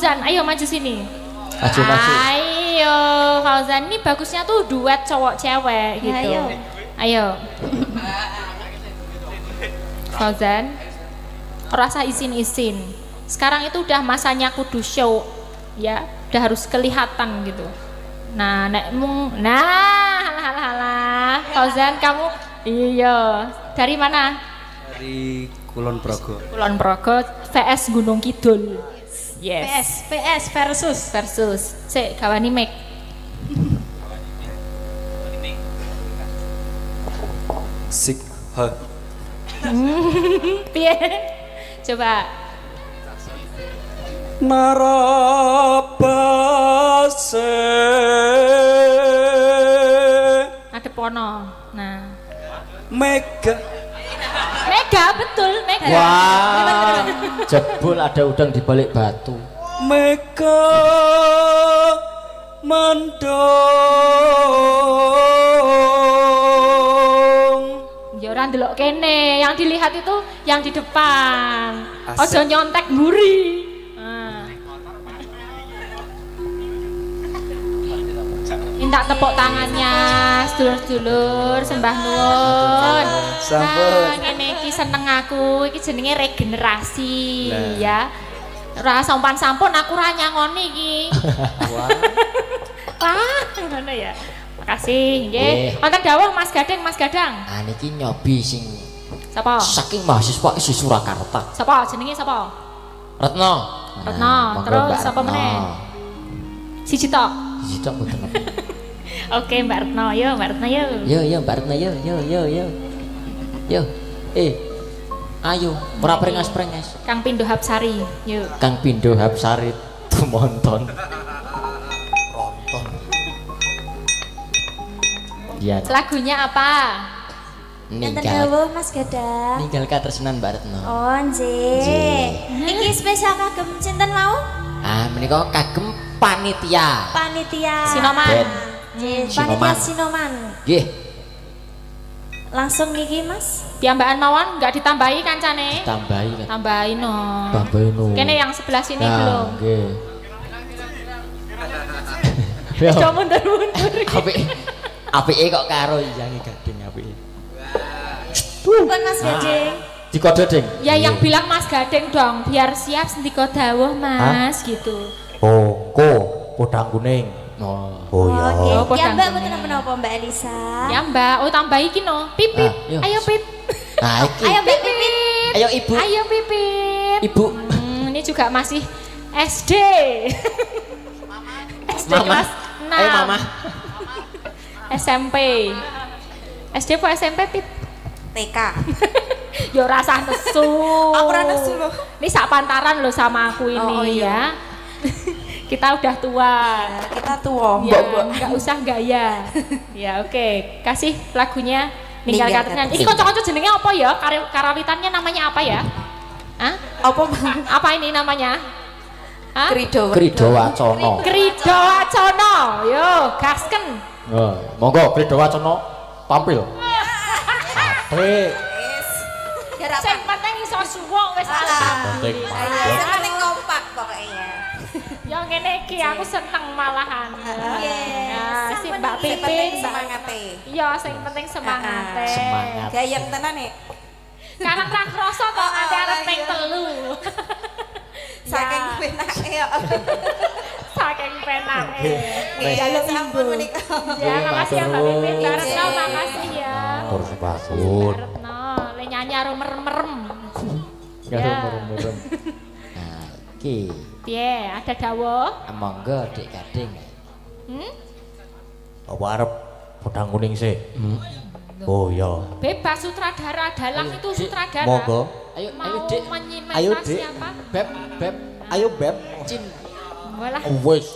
Fauzan, ayo maju sini. Maju. Ayo, Fauzan ini bagusnya tuh duet cowok cewek gitu. Ayo. Fauzan, rasa izin-izin. Sekarang itu udah masanya kudu show, ya, udah harus kelihatan gitu. Nah, halah. Fauzan kamu, iya, dari mana? Dari Kulon Progo. Kulon Progo vs Gunung Kidul. Yes. PS Versus. Sik, gawani mic. Sik ha. Piye? Coba. Marabase. Ada pono. Nah. Mega. Mega betul, Mega. Wah, jebul ada udang di balik batu. Mega mandong. Ya ora ndelok kene, yang dilihat itu yang di depan. Asik. Ojo nyontek mburi. Nah. Minta tepuk tangannya, sedulur-sedulur, sembah nuwun. Sampun. Nah, ngene iki seneng aku, iki jenenge regenerasi, Lah. ya. Ora sampan-sampun aku ora nyangoni iki. Wah. Wah, ngono ya. Makasih, nggih. Nggih. Wonten dawuh Mas Gading, Mas Gadang. Ah niki nyobi sing Sapa? saking mahasiswa isi Surakarta. Sapa jenenge sapa? Retno. Retno, monggo terus Mbak sapa Retno. meneh? Siji tok. Siji tok mboten apa. Oke, Mbak Retno, yo Mbak Retno yo. Yo Mbak Retno yo. Yo. Ayo, ora prengas-prengas. Kang Pindo Hapsari, yuk. Kang Pindo Hapsari tumonton. Iya. Lagunya apa? Enten Ninggal. dawuh Mas Gadang. Ninggal katresnan Mbak Retno. Oh, nggih. Iki spesial kagem sinten mau? Ah, menika kagem panitia. Panitia. Sinoman. Ben. Nggih, Sinoman. panitia Sinoman. Nggih, Langsung niki Mas. Piambaan mawon nggak ditambahi kancane? tambahi kan. Tambahin no. Tambahin no. Kene yang sebelah sini Nah, belum. nggih. Coba mundur-mundur. Apike kok karo iyange Gading apike. Pun Mas Gading. Dikode, Ding. Ya yang bilang Mas Gading dong, biar siap sendiko dawuh Mas gitu. Oh, podang kuning. Oh. Oh ya. nggih. Oh, Ya Mbak podang mboten kuning. napa Mbak Elisa. Ya Mbak, oh tambahi iki no. Pipit. Ah, yo. Ayo Pip. Nah, iki. Ayo Mbak Pipit. Ayo Ibu. Ayo Pipit. Ibu. Ini juga masih SD. SD Mama. kelas 6. Ayo Mama. SMP. SD apa SMP Pit? TK. Yo rasa nesu. Aku ora nesu loh. Ini sak pantaran loh sama aku ini Oh, iya. ya. Kita udah tua. Kita tua, Ya, nggak usah gaya. Ya oke, kasih lagunya Ninggal Ninggal Katresnan. Ini Katresnan. kocok-kocok jenenge apa ya? Karawitannya namanya apa ya? Hah? Apa Apa ini namanya? Hah? Krido? Krido Wacono. Krido Acono. Yo, gasken. Oh, monggo Krido Wacono tampil. Apik. Sing penting iso suwuk wis Penting. Yang penting kompak pokoknya. Ya ngene iki aku seneng malahan. Ya, si Mbak Sing penting Pipin, semangate. Iya, sing penting semangate. Semangat. Gayeng tenan nek. Sekarang ra kroso kok nganti arep ping 3. Saking penake ya. Saking penake. Ya sampun menika. Ya, makasih ya Mbak Pipin, Mbak Retno, Iya. makasih ya. Terus Mbak pasut. Retno, le nyanyi arum merem. Ya Ya. merem-merem. Nah, iki Piye, ada dawuh? monggo Dik Gading. Apa arep podang kuning sih? Oh ya. Bebas sutradara, dalang itu sutradara. Monggo. Ayo Mau Dik. menyimak Ayo, Dik. siapa? Beb. Ayo Beb. Cin. Walah, Wes.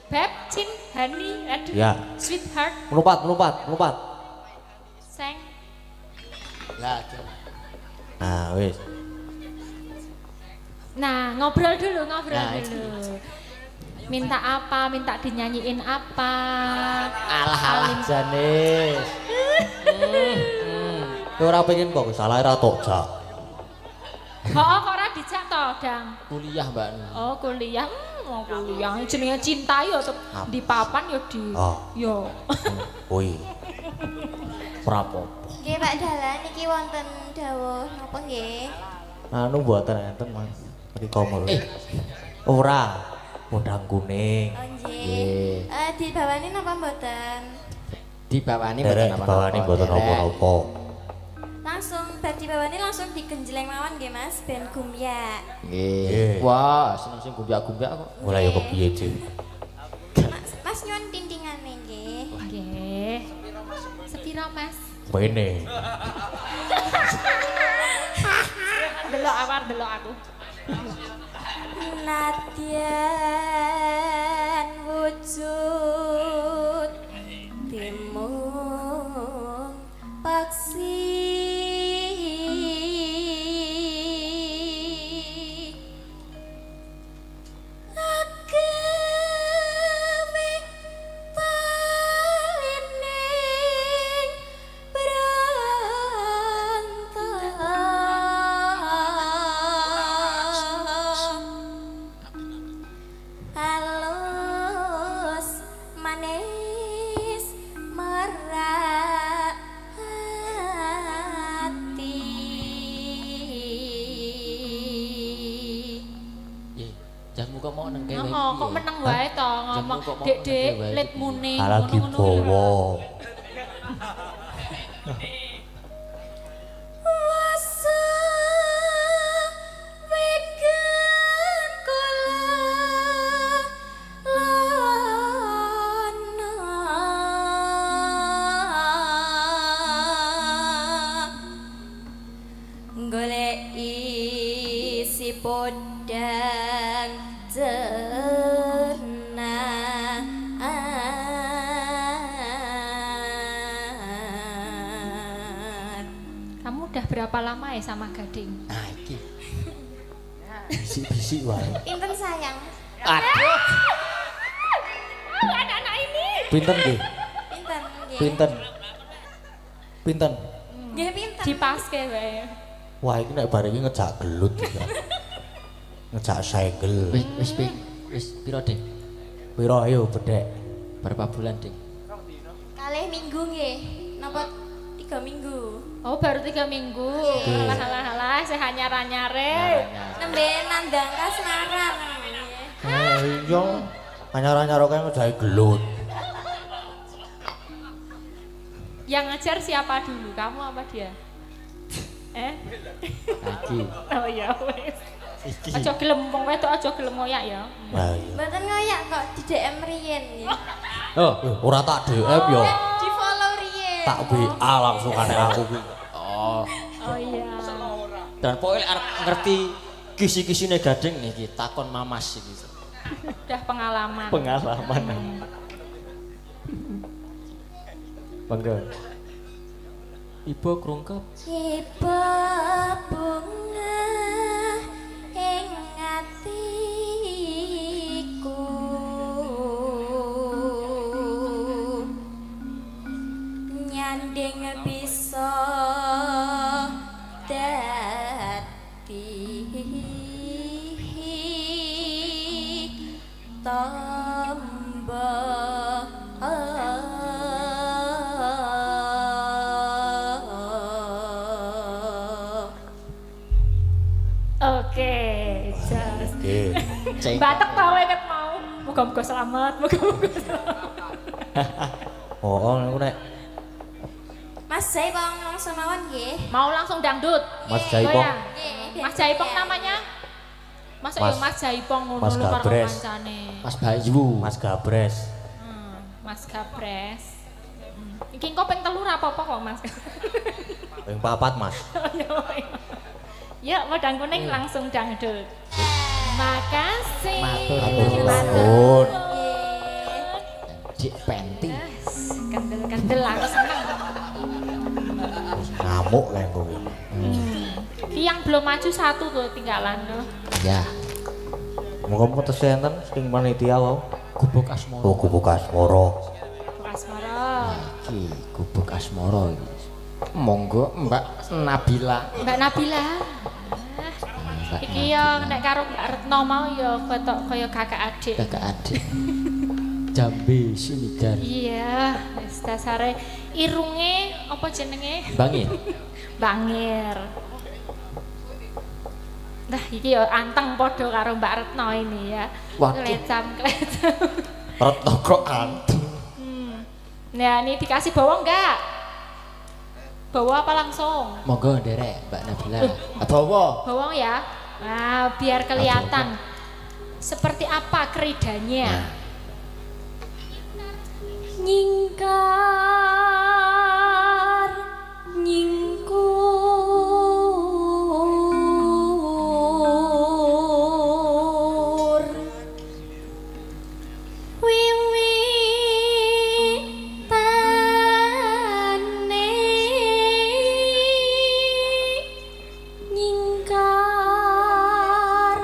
Beb, Cin, Hani, aduh, Ya. sweetheart, Melompat. Seng. Lah, Nah, wes. Nah, ngobrol dulu. Nah, Dulu. Minta apa? Minta dinyanyiin apa? alah Janis. Kowe ora pengen kok salah ra tok jak. Oh, kok ora dijak toh, Dang? kuliah Mbak. Oh, kuliah. aku yang jenenge cinta ya di papan ya di yo. Oi. Ora apa-apa. Nggih Pak Dalan niki wonten dawuh napa nggih? Anu mboten enten, Mas. Iki komo. Ora. Podang kuning. Oh nggih. Dibawani napa mboten? Dibawani Derek mboten bawani mboten apa-apa. Langsung bar dibawani langsung digenjleng mawon nggih Mas ben gumyak. Nggih. Wah, seneng sing gumbyak-gumbyak kok. Ora ya kepiye, Cik. Mas nyuwun tintingane nggih. Nggih. Sepira Mas? Bene. Delok awar delok aku. Nadyan wujud timun paksi agawe palining berantak halus manis merak hati. Jamu kok mau nang kewe. Kok meneng wae to ngomong Dek let mune. Lagi bawa. Wasa wegan kula lana golek isi podang ternak. Kamu udah berapa lama ya sama Gading? Nah, iki. Bisik-bisik wae. Pinten sayang? Aduh. Anak-anak ini. Pinten nggih? Pinten nggih? Pinten. Pinten. Nggih pinten? Dipaske wae. Wah, iki nek bar iki ngejak gelut iki. Ngejak segel. Wis piro, Ding? Piro ayo bedek? Berapa bulan, Ding? Kalih minggu nggih. Napa 3 minggu? Oh, baru 3 minggu. Halah, saya nyare. Nembe nandang kasmaran. Iya. Anyar-anyar kok ngejak gelut. Yang ngajar siapa dulu? Kamu apa dia? Lagi. Oh iya wes. Aja gelem wong wedok aja gelem ngoyak ya. Nah, iya. Mboten ngoyak kok di DM riyen nggih. Oh, ora tak DM yo. Di follow riyen. Tak WA langsung kane aku ki. Oh. Oh iya. Dan pokoknya arep ngerti kisi-kisine Gading niki takon Mamas iki. Udah pengalaman. Pengalaman. Bangga. Ibu krungkep. Ibu bunga ing atiku nyanding bisa dadi tambah Oke, jas. Oke. Batek tau ket mau. Moga-moga selamat, moga-moga selamat. Oh, aku nek Mas Jaipong langsung mawon nggih. Mau langsung dangdut. Mas Jaipong. Goyang. Nggih. Mas Jaipong namanya? Mas Mas- Mas Jaipong ngono Mas lho karo Gabres. kancane. Mas Bayu. Mas Gabres. Mas Gabres. Iki kok ping 3 ra apa-apa kok, Mas. Ping 4, Mas. Ya, modang kuning langsung dangdut. Makasih. Matur. Dik Penti. Kendel-kendel aku seneng. Ngamuk kayak kowe. Ki yang belum maju satu tuh tinggalan tuh. Ya. Muga-muga tesih enten sing panitia wae. Gubuk Asmoro. Oh, Gubuk Asmoro. Asmara. Iki Gubuk Asmoro iki. Monggo Mbak Nabila. Mbak Nabila. Mbak Iki Iya, nek karo Mbak Retno mau ya ketok kaya kakak adik. Kakak adik. Jambe Sumidar. Iya, wis dasare irunge apa jenenge? Bangir. Bangir. Nah, iki ya anteng padha karo Mbak Retno ini ya. Waduh. Klecam. Retno kok anteng. Nah, ini dikasih bawang enggak? Bawa apa langsung? Monggo nderek Mbak Nabila. Bawa. Bawang ya. Nah, biar kelihatan seperti apa keridanya. Nah. Nyingkar nyingkur wiwitane nyingkar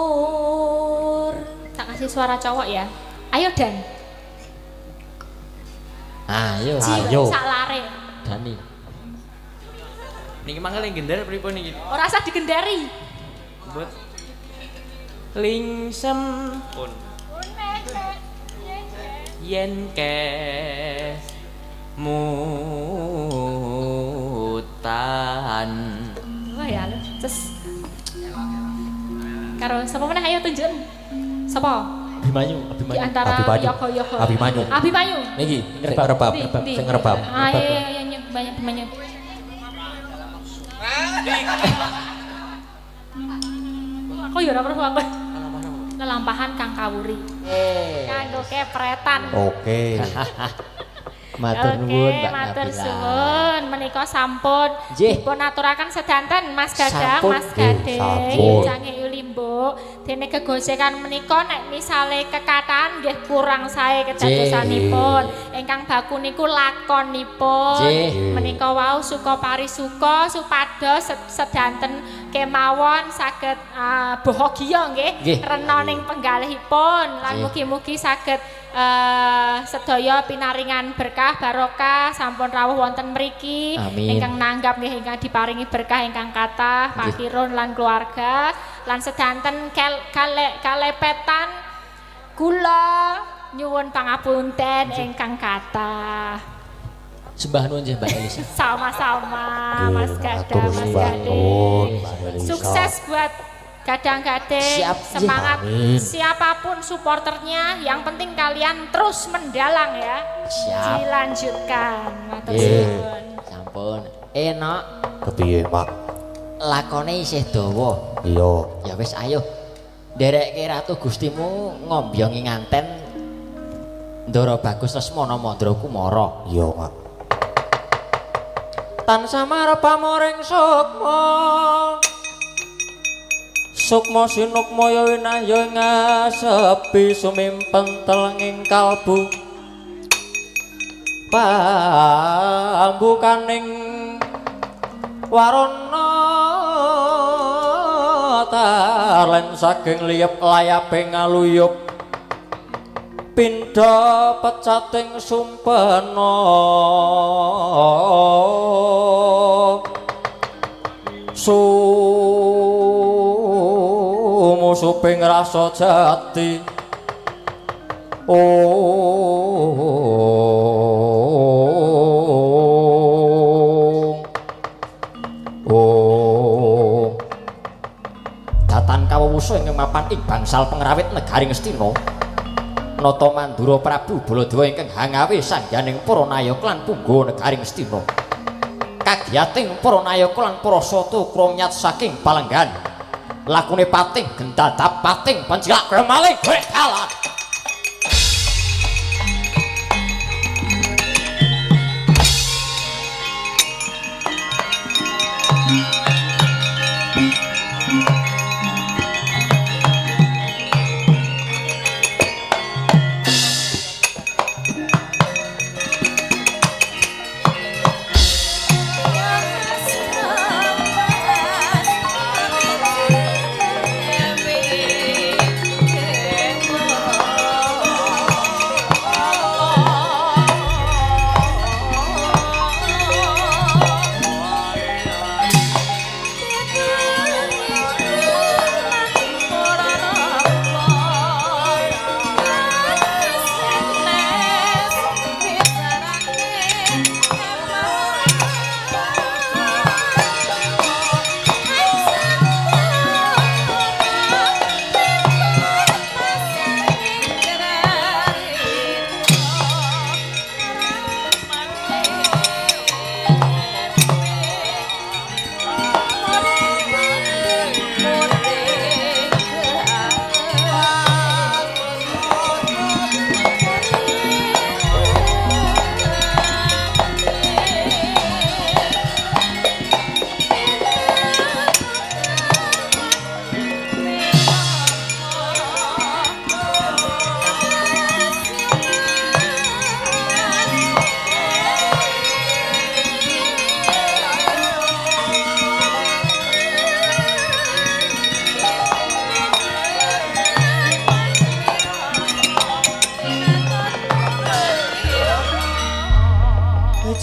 nyingkur. Tak kasih suara cowok ya. Ayo Dan. Ayo. Ayo. Sak lare. Dani. Niki mangkel gender pripun niki? Ora usah digendari. Buat lingsem pun yen kes mutan. Wah ya, ces. Karo sapa meneh ayo tunjuk. Sapa? Abimanyu, Di Abimanyu. antara Abimanyu. Yoko-yoko. Abimanyu. Abimanyu. Niki, Sing ngerebab, Di- di- sing ngerebab. Ah iya banyak Abimanyu. Aku ya ora perlu aku. Lelampahan Kang Kawuri. Kanggo kepretan. Oke. matur nuwun Mbak matur Nabila. suwun. Menika sampun Nggih. dipun aturaken sedanten Mas Gadang, Sampun, Mas nggih, Gading, sampun. Jange Yulimbo. Dene kegosekan menika nek misale kekathah nggih kurang sae kedadosanipun. Ingkang baku niku lakonipun. Nggih. Menika wau suka parisuka supados sedanten kemawon saged bahagia nggih Nggih. rena ning penggalihipun lan Nggih. mugi-mugi saged sedaya pinaringan berkah barokah sampun rawuh wonten mriki Amin. ingkang nanggap nggih ingkang diparingi berkah ingkang kathah pakirun lan keluarga lan sedanten kalepetan kula nyuwun pangapunten ingkang kathah. Sembah nuwun nggih Mbak Elisa. Sama-sama Mas Gadang, Matur Mas sembah Gading. nuwun, Mbak Elisa. Sukses buat Gadang Gading, Siap, semangat amin. siapapun supporternya, yang penting kalian terus mendalang ya. Siap. Dilanjutkan. Matur Nggih. suwun. Sampun. Enak. Kepiye, Mak? Lakone isih dawa. Iya. Ya wis ayo. Nderekke Ratu Gustimu ngombyongi nganten Ndara Bagus Lesmana Mandra Kumara. Iya, Mak. Tansah marep pamoring sukma. Sukma sinukmaya winaya ngasepi sumimpen telenging kalbu. Pambukaning warana talen saking liyep layaping ngaluyup. Pindha pecating sumpena sumusuping rasa jati datan kawuwusa ing mapan ing bangsal pengrawit negari Ngastina Nata Mandura Prabu Baladewa ingkang hangawe sangganing para nayaka lan punggawa negari Ngastina. Kagiyating para nayaka lan para sata kronyat saking palenggan. Lakune pating gendadap pating pancilak maling kalah.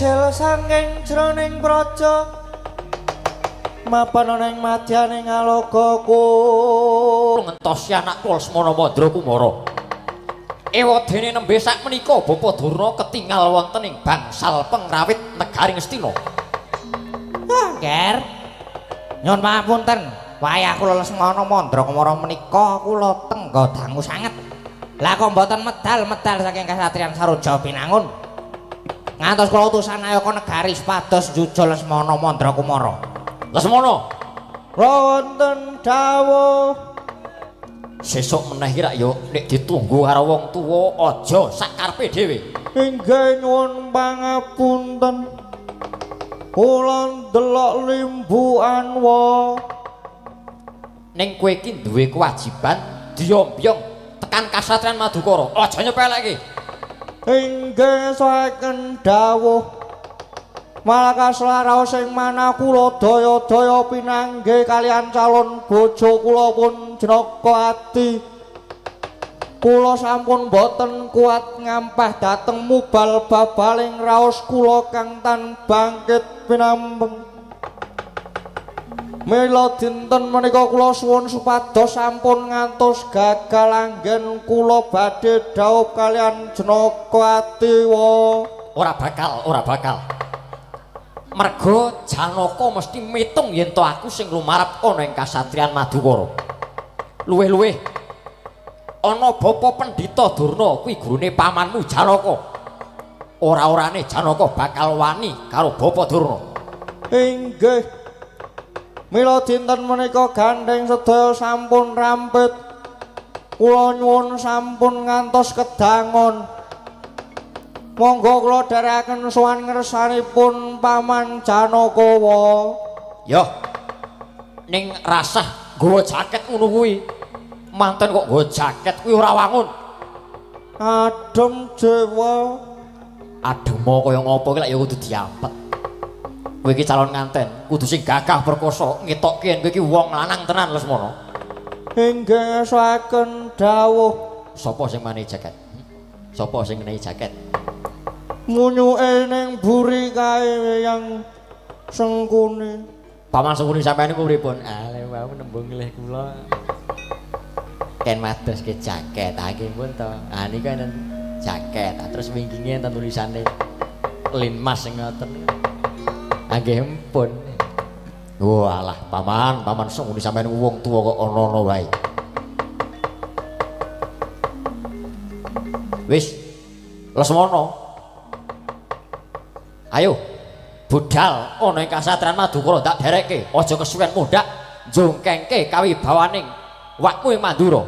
ijel saking jroning praja mapan ana ing madyaning alogaku ngentosi anakku Lesmana Mandra Kumara ewadene nembe sak menika Bapa Durna ketingal wonten ing bangsal pengrawit negari Ngastina. Nger nyuwun pangapunten wayah kula Lesmana Mandra Kumara menika kula tenggo dangu sanget. Lah kok mboten medal-medal saking kasatriyan Saroja Pinangun. Ngantos kula utusan ayaka negari supados njujul Lesmana Mandra Kumara. Lesmana, wonten dawuh sesuk meneh iki rak yo nek ditunggu karo wong tuwa aja sakarepe dhewe. Inggih nyuwun pangapunten. Kula ndelok limbukan wa Ning kowe iki duwe kewajiban diombyong tekan kasatriyan Madukara. Aja nyepeleke. inggih saken dawuh Malakaslara sing manah kula daya-daya pinanggih kalian calon bojo kula pun Jenaka Ati. Kula sampun boten kuat ngampah dateng mubal babaling raos kula kang tan bangkit pinambeng. Mila dinten menika kula suwun supados sampun ngantos gagal anggen kula badhe dhaup kalian Jenaka Ati wa. Ora bakal. Merga Janaka mesti mitung yen to aku sing lumarep ana ing kasatriyan Madukara. Luwih-luwih ana Bapa Pendhita Durna kuwi gurune pamanmu Janaka. Ora-orane Janaka bakal wani karo Bapa Durna. Inggih. Mila dinten menika gandeng sedaya sampun rampit. Kula nyuwun sampun ngantos kedangon. Monggo kula dherekaken sowan ngersanipun Paman Janaka wa. Yo. Ning rasah nggawa jaket ngono kuwi. Manten kok nggawa jaket kuwi ora wangun. Adem Dewa. Ademo kaya ngopo iki lak ya kudu diampet. Kowe iki calon nganten, kudu sing gagah perkasa ngetokke yen kowe iki wong lanang tenan Lesmana. Inggih saken dawuh. Sapa sing manehi jaket? Sapa sing menehi jaket? Munyuke ning buri kae yang Sengkuni. Paman Sengkuni sampeyan niku pripun? Ale wau nembung nglih kula. Ken madoske jaket, nggih pun to. Ah niku enten jaket, terus wingkinge enten tulisane Linmas sing ngoten. Nggih pun. Walah, paman Sengkuni sampeyan wong tuwa kok ana-ana wae. Wis, Lesmana. Ayo, budal ana ing kasatriyan Madukara tak dereke, aja kesuwen mundhak njongkengke kawibawaning wakmu ing Mandura.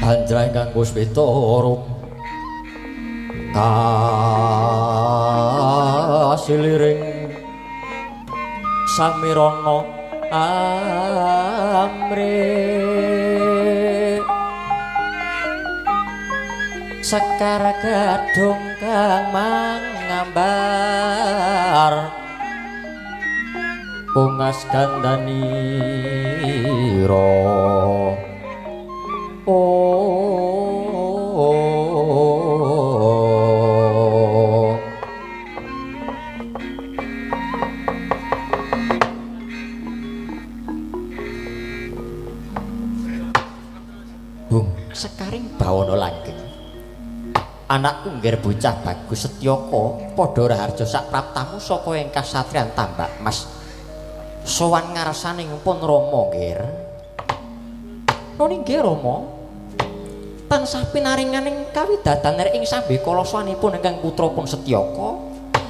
Anjrang kanggo sweta rum kasiliring samirana amre sekar gadung kang mangambar ungas gandanira Bung sekaring bawana langgeng anakku ngger bocah bagus Setyaka padha raharja sak praptamu saka ing kasatriyan Tambak Mas sowan ngarsaning pun Rama ngger noni nggih Rama tansah pinaringaning kawidadan ing sambe kalasanipun ingkang putrapun Setyaka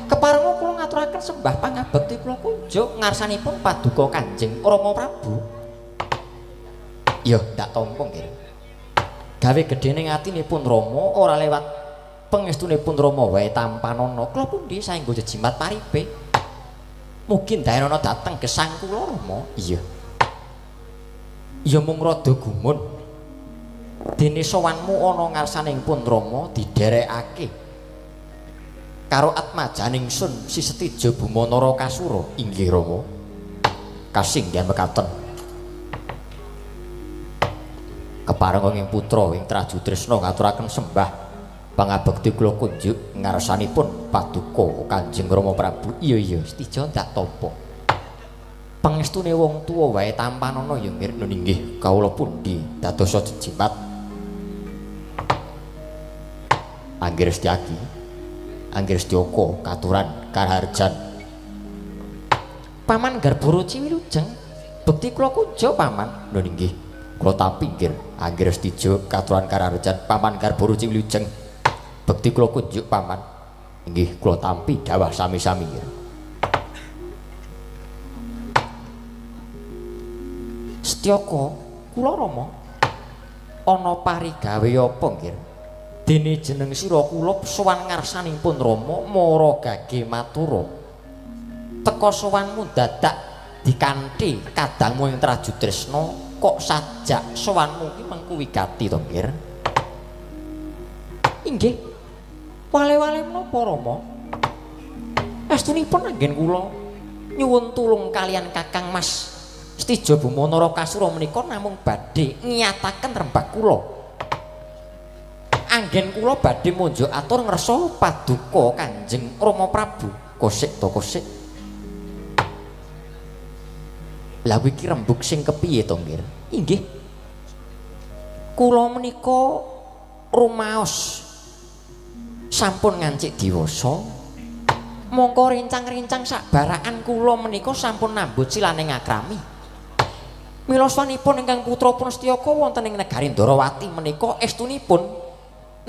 keparenga kula ngaturaken sembah pangabekti kula kunjuk ngarsanipun paduka Kanjeng Rama Prabu ya ndak tampa nggih gawe gedhening atinipun Rama ora lewat pangestunipun Rama wae tampanana kula pundi saengga jejimat paripe mugi ndaerana dateng gesang kula Rama iya mung rada gumun dene sowanmu ana ngarsaning pun Rama didherekake karo atmajaning sun si Setija Bumanara Kasura inggih Rama kasinggihan mekaten keparenga ing putra ing Traju Tresna ngaturaken sembah pangabekti kula kunjuk ngarsanipun paduka Kanjeng Rama Prabu iya Setija ndak tampa pangestune wong tuwa wae tampanana ya nggih nggih kawula pundi dadosa jejimat Angger Setyaki Angger Setyaka katuran karharjan Paman Garbara Ciwilujeng bekti kula kunjuk Paman lho nggih kula tampi nggih Angger Setija katuran karharjan Paman Garbara Ciwilujeng bekti kula kunjuk Paman nggih kula tampi dawah sami-sami nggih Setyaka kula Rama ana parigawe apa nggih dene jeneng sira kula sowan ngarsanipun Rama mara gage matura teka sowanmu dadak dikanthi kadangmu ing Traju Tresna kok sajak sowanmu ki mengku wigati to nggih inggih wale-wale menapa Rama astunipun anggen kula nyuwun tulung kalian Kakang Mas Setija Bumanara Kasura menika namung badhe nyataken rembag kula anggen kula badhe monjo atur ngersa paduka Kanjeng Rama Prabu kosik to kosik lha iki rembug sing kepiye to nggih inggih kula menika rumaos sampun ngancik diwasa mongko rincang-rincang sakbarakan kula menika sampun nambut silaning akrami mila swanipun ingkang putrapun Setyaka wonten ing negari Ndarawati menika estunipun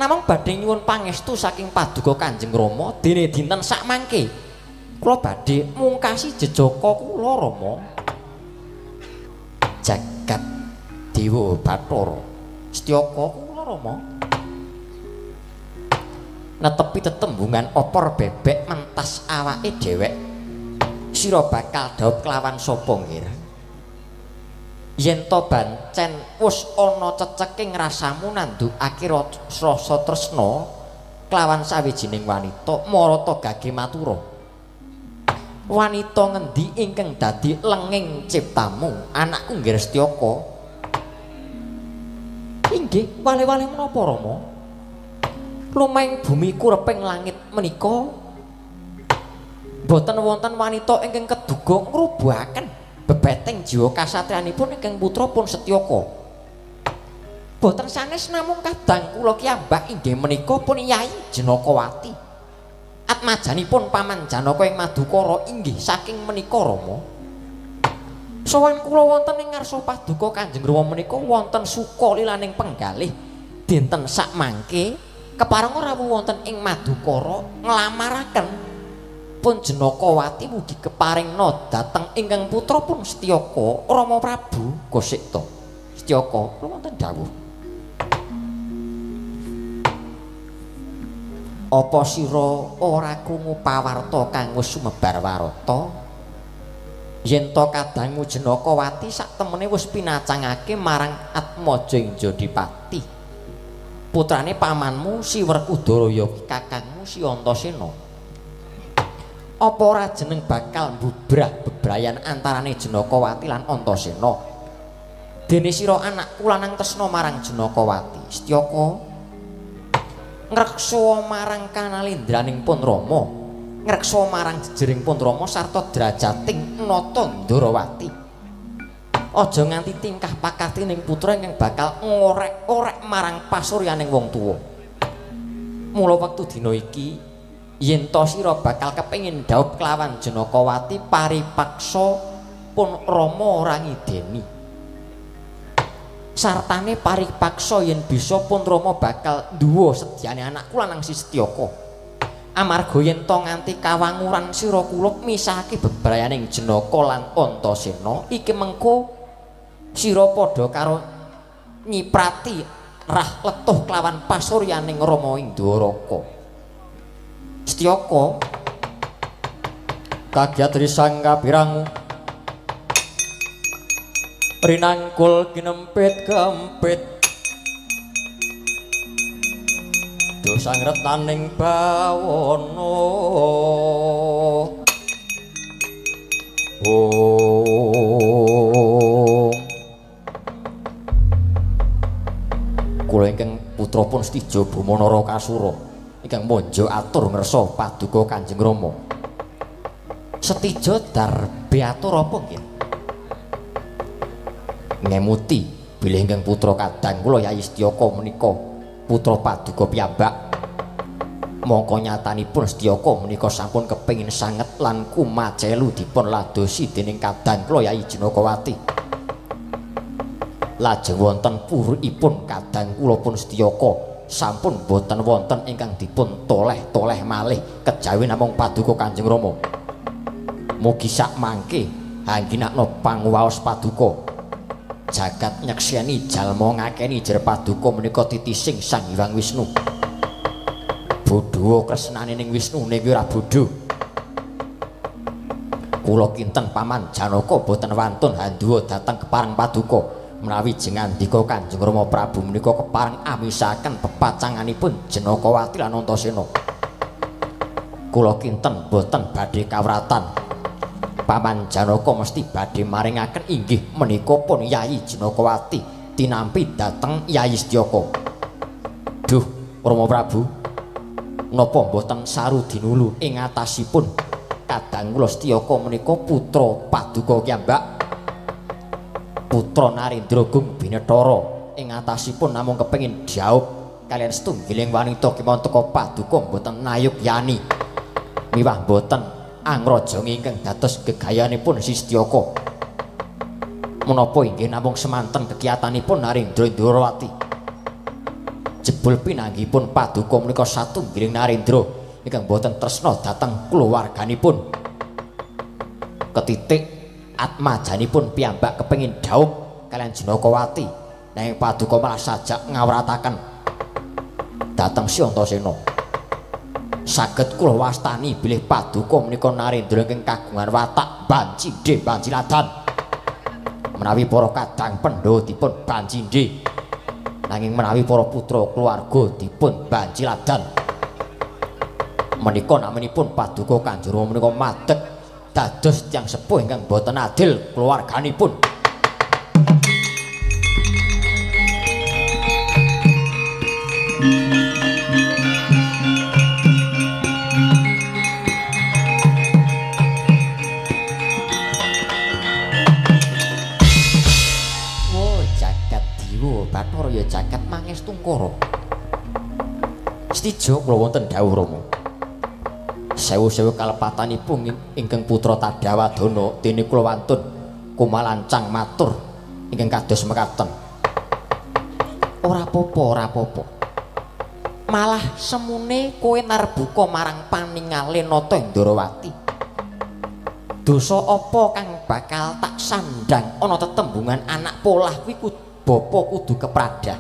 namung badhe nyuwun pangestu saking paduka Kanjeng Rama dene dinten sak mangke kula badhe mungkasi jejaka kula Rama jagat Dewa Bathara Setyaka kula Rama netepi tetembungan opor bebek mentas awake dhewek sira bakal dhaup kelawan sapa nggih yen to bancen wis ana ceceking rasamu nandukake rasa tresna kelawan sawijining wanita marata gage matura wanita ngendi ingkang dadi lenging ciptamu anakku nggih Setyaka inggih wale-wale menapa Rama lumahing bumi kureping langit menika boten wonten wanita ingkang keduga ngrubuhaken bebeteng jiwa kasatriyanipun ingkang putrapun Setyaka boten sanes namung kadang kula kiambak inggih menika pun Yayi Janakawati atmajanipun Paman Janaka ing Madukara inggih saking menika Rama sowan kula wonten ing ngarsa paduka Kanjeng Rama menika wonten suka lilaning penggalih dinten sak mangke keparenga rawuh wonten ing Madukara nglamaraken pun Janakawati mugi keparingna dhateng ingkang putrapun Setyaka Rama Prabu kosik to Setyaka kula wonten dawuh Apa sira ora krungu pawarta kang wis sumebar warata? Yen to kadangmu Jenakawati sak temene wis pinacangake marang Atmaja Injadipati. Putrane pamanmu Si Werkudara kakangmu Si Antasena. Apa ora jeneng bakal mbubrah bebrayan antarane Jenakawati lan Antasena? Dene sira anakku lanang tresna marang Jenakawati. Setyaka ngreksa marang kanalendraning pun Rama, ngreksa marang jejering pun Rama sarta drajating nata Ndarawati. Aja nganti tingkah pakatining putra ingkang bakal ngorek-orek marang pasuryaning wong tuwa. Mula wektu dina iki yen to sira bakal kepengin dhaup kelawan Jenakawati paripaksa pun Rama ora ngideni. Sartane paripaksa yen bisa pun Rama bakal duwa sedyane anakku lanang Si Setyaka. Amarga yen to nganti kawanguran sira kulup misahake bebrayaning Jenaka lan Antasena, iki mengko sira padha karo nyiprati rah letuh kelawan pasuryaning Rama ing Dwaraka. Setyaka kagyatri sang kapirang rinangkul kinempit-kempit dosa ngretaning bawana kula ingkang putra pun Setija Bumanara Kasura ingkang manja atur ngersa paduka Kanjeng Rama. Setija darbe atur apa nggih? Ngemuti bilih ingkang putra kadang kula Yayi Setyaka menika putra paduka piyambak. Mongko nyatanipun Setyaka menika sampun kepengin sanget lan kumacelu dipun ladosi dening kadang kula Yayi Jenakawati. Lajeng wonten purukipun kadang kula pun Setyaka sampun boten wonten ingkang dipun toleh-toleh malih kejawi namung paduka Kanjeng Rama. Mugi sak mangke angginakna panguwaos paduka jagat nyekseni jalma ngakeni jer paduka menika titising Sang Hyang Wisnu. Bodho kresnane ning Wisnu niki ora bodho. Kula kinten Paman Janaka boten wantun handhuwa dhateng kepareng paduka menawi jengandika Kanjeng Rama Prabu menika kepareng amisaken pepacanganipun Jenakawati lan Antasena. Kula kinten boten badhe kawratan. Paman Janaka mesti badhe maringaken inggih menika pun Yayi Jenakawati tinampi dhateng Yayi Setyaka. Duh, Rama Prabu, napa mboten saru dinulu ing atasipun kadang kula Setyaka menika putra paduka piyambak, putra Narendra Gung Binethara ing atasipun namung kepengin dhaup kaliyan setunggiling wanita kemawon teka paduka mboten nayogyani miwah mboten angraja ingkang dados gegayanipun Si Setyaka. Menapa inggih namung semanten kegiatanipun Narendra Ndarawati. Jebul pinanggihipun paduka menika satunggiling Narendra ingkang boten tresna dhateng kulawarganipun. Ketitik atmajanipun piyambak kepengin dhaup kaliyan Jenakawati nanging paduka malah sajak ngawrataken dhateng Si Antasena. Saged kula wastani bilih paduka menika Narendra ingkang kagungan watak bancindhe banciladan. Menawi para kadang pendhawa dipun bancindhe nanging menawi para putra keluarga dipun banciladan. Menika namanipun paduka Kanjeng Rama menika madeg dados tiyang sepuh ingkang boten adil keluarganipun. Bathara ya jagat mangestungkara. Setija kula wonten dawuh Rama. Sewu-sewu kalepatanipun ingkang putra Tadawadana dene kula wantun kumalancang matur ingkang kados mekaten. Ora apa-apa, ora apa-apa. Malah semune kowe narbuka marang paningale Nata Ndarawati. Dosa apa kang bakal tak sandang ana tetembungan anak polah kuwi bapa kudu kepradah.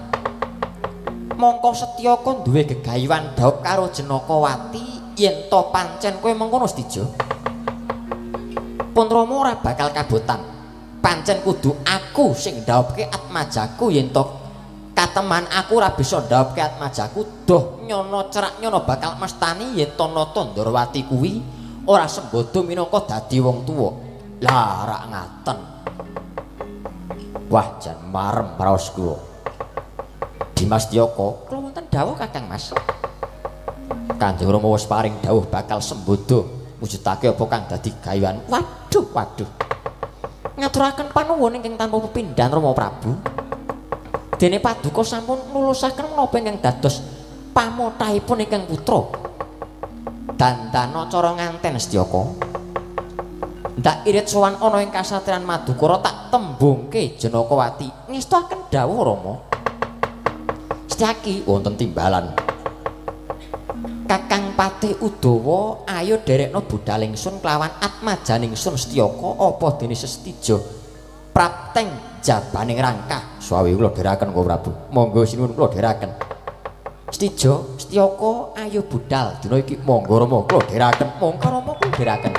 Mongko Setyaka duwe gegayuhan dhaup karo Jenakawati yen to pancen kowe mengkono Setijo. Pun Rama ora bakal kabotan. Pancen kudu aku sing ndhaupke Atmajaku yen to kateman aku ora bisa ndhaupke Atmajaku doh nyono cerak nyono bakal mestani yen to Nata Ndarawati kuwi ora sembodo minangka dadi wong tuwa. Lah rak ngaten. Wah jan marem raos kula. Dimas Tyaka, kula wonten dawuh Kakang Mas. Kanjeng Rama wis paring dawuh bakal sembodo mujudake apa kang dadi gayuhan. Waduh, waduh. Ngaturaken panuwun ingkang tanpa pepindhan Rama Prabu. Dene Paduka sampun nulusaken menapa ingkang dados pamotahipun ingkang putra. Dandana cara nganten Setyaka. Ndak irit sowan ana ing kasatriyan Madukara tak tembungke Jenakawati. Ngestaken dawuh Rama. Setyaki wonten timbalan. Kakang Patih Udawa ayo derekno budal ingsun kelawan atmajaning sun Setyaka apa dene Sestijo prapteng jabaning rangkah. Suwi kula dherekaken Kang Prabu. Monggo sinuwun kula dherekaken. Setijo, Setyaka ayo budal dina iki monggo Rama kula dherekaken. Monggo Rama kula dherekaken.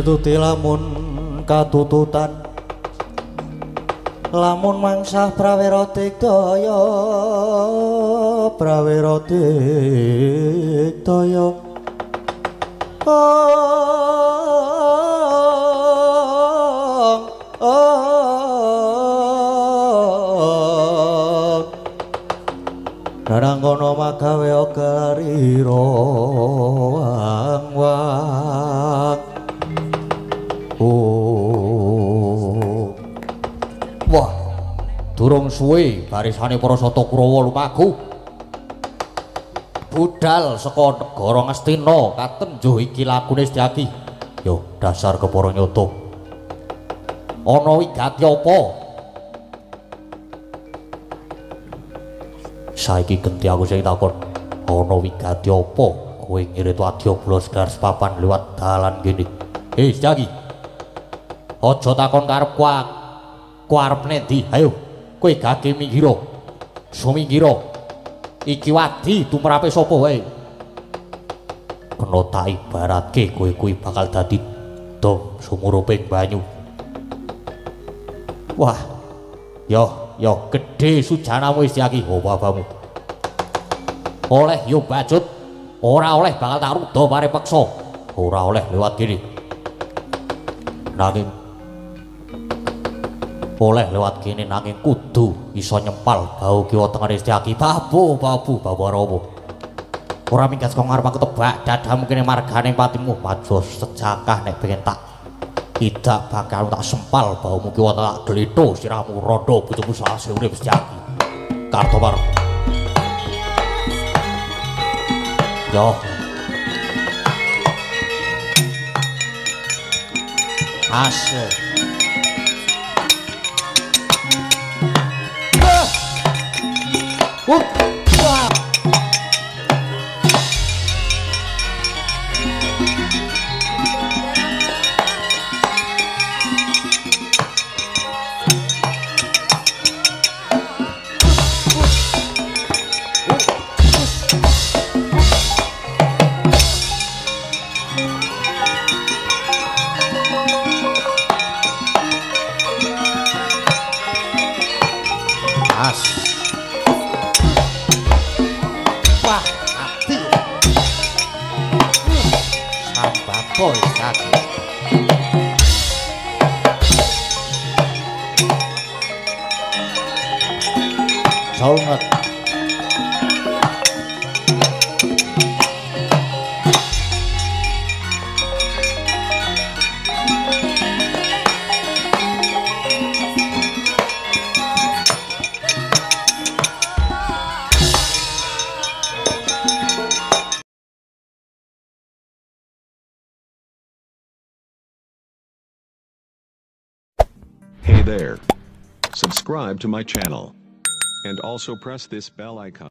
Tuti lamun katututan lamun mangsah prawira digdaya Narangkono magawe ogarira wang-wang. Wah, durung suwe barisane para Sata Kurawa lumaku. Budal saka negara Ngastina katenjuh iki lakune Setyaki. Yo dasar kepara nyoto. Ana wigati apa? Saiki genti aku sing takon. Ana wigati apa? Kowe ngirit wadyabala Sekar Papan liwat dalan kene. Hei Setyaki. Aja takon karepku. Ku arep nendi? Ayo, kowe gage mingira. Sumingira. Iki wadi tumrape sapa wae. Kena tak ibaratke kowe kuwi bakal dadi dom sumuruping banyu. Wah. Yo gedhe sujanamu Setyaki, babamu. Oleh yo bacut. Ora oleh bakal tak ruda parepeksa. Ora oleh lewat kene. Nanging oleh lewat kene nanging kudu iso nyempal bau kiwa tengene Setyaki. Babu Rawa. Ora minggat kok ngarep aku tebak dadamu kene margane patimu. Maju secakah nek pengen tak tidak bakal tak sempal baumu kiwa tak glitho sirahmu rondo bojomu salase urip Setyaki. Kartobar. Yo. Asik. Wah. Boy, Setyaki. Solmet. Hey there. Subscribe to my channel. And also press this bell icon.